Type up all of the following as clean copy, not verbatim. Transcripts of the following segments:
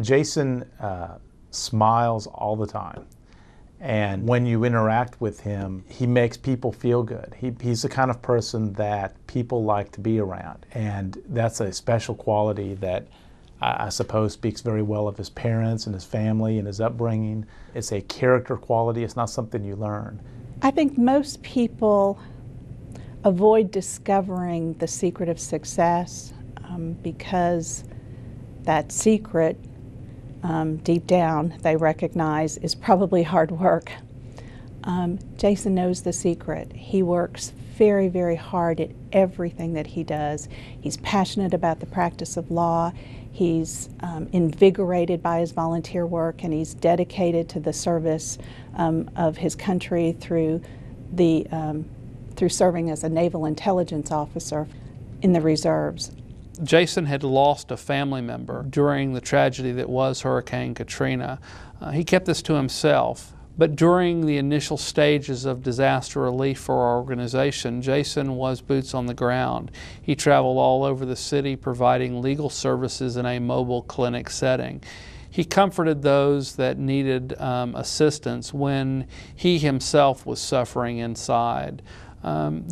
Jason smiles all the time. And when you interact with him, he makes people feel good. He's the kind of person that people like to be around. And that's a special quality that I suppose speaks very well of his parents and his family and his upbringing. It's a character quality. It's not something you learn. I think most people avoid discovering the secret of success because that secret, deep down, they recognize is probably hard work. Jason knows the secret. He works very, very hard at everything that he does. He's passionate about the practice of law. He's invigorated by his volunteer work, and he's dedicated to the service of his country through serving as a naval intelligence officer in the reserves. Jason had lost a family member during the tragedy that was Hurricane Katrina. He kept this to himself, but during the initial stages of disaster relief for our organization, Jason was boots on the ground. He traveled all over the city providing legal services in a mobile clinic setting. He comforted those that needed assistance when he himself was suffering inside.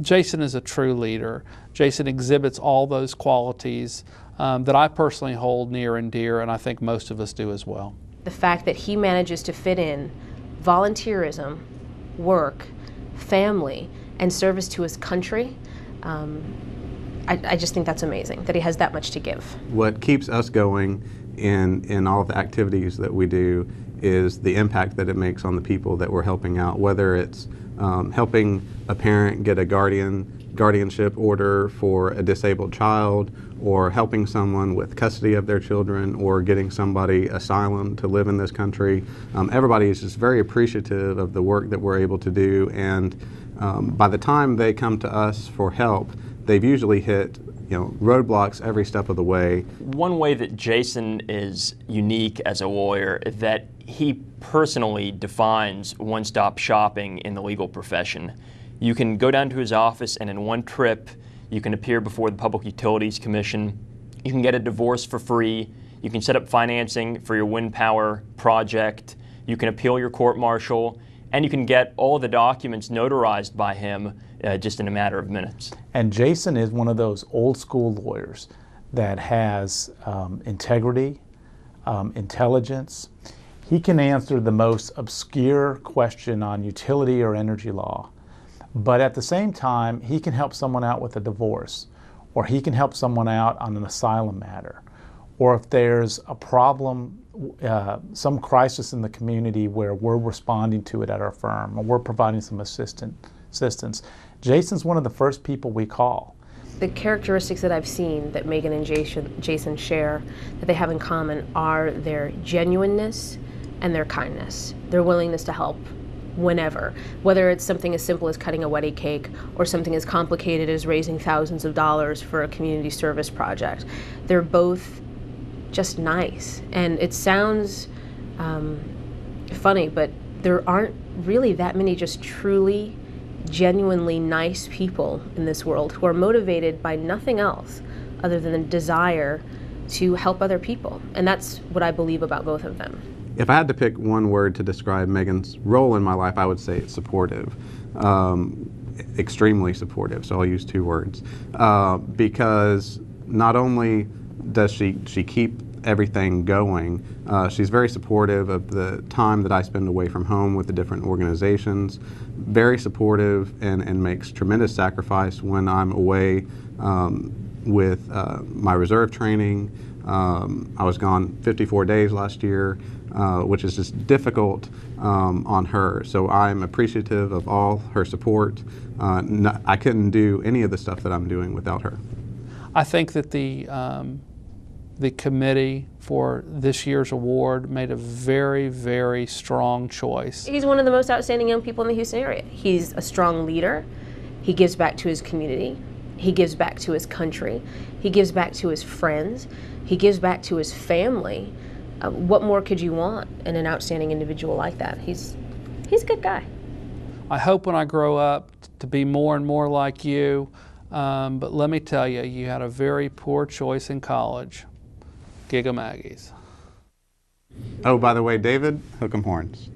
Jason is a true leader. Jason exhibits all those qualities that I personally hold near and dear, and I think most of us do as well. The fact that he manages to fit in volunteerism, work, family, and service to his country, I just think that's amazing, that he has that much to give. What keeps us going in all of the activities that we do is the impact that it makes on the people that we're helping out, whether it's helping a parent get a guardianship order for a disabled child, or helping someone with custody of their children, or getting somebody asylum to live in this country. Everybody is just very appreciative of the work that we're able to do, and by the time they come to us for help, they've usually hit roadblocks every step of the way. One way that Jason is unique as a lawyer is that he personally defines one-stop shopping in the legal profession. You can go down to his office and in one trip you can appear before the Public Utilities Commission. You can get a divorce for free. You can set up financing for your wind power project. You can appeal your court-martial, and you can get all the documents notarized by him just in a matter of minutes. And Jason is one of those old school lawyers that has integrity, intelligence. He can answer the most obscure question on utility or energy law, but at the same time, he can help someone out with a divorce, or he can help someone out on an asylum matter, or if there's a problem, some crisis in the community where we're responding to it at our firm, or we're providing some assistance. Jason's one of the first people we call. The characteristics that I've seen that Megan and Jason share that they have in common are their genuineness and their kindness, their willingness to help whenever, whether it's something as simple as cutting a wedding cake or something as complicated as raising thousands of dollars for a community service project. They're both just nice, and it sounds funny, but there aren't really that many just truly genuinely nice people in this world who are motivated by nothing else other than a desire to help other people. And that's what I believe about both of them. If I had to pick one word to describe Megan's role in my life, I would say it's supportive. Extremely supportive, so I'll use two words. Because not only does she keep everything going, she's very supportive of the time that I spend away from home with the different organizations, very supportive and makes tremendous sacrifice when I'm away with my reserve training. I was gone 54 days last year, which is just difficult on her. So I'm appreciative of all her support. I couldn't do any of the stuff that I'm doing without her. I think that the committee for this year's award made a very, very strong choice. He's one of the most outstanding young people in the Houston area. He's a strong leader. He gives back to his community. He gives back to his country. He gives back to his friends. He gives back to his family. What more could you want in an outstanding individual like that? He's a good guy. I hope when I grow up to be more and more like you, but let me tell you, you had a very poor choice in college. Gig 'em Aggies. Oh, by the way, David, hook 'em horns.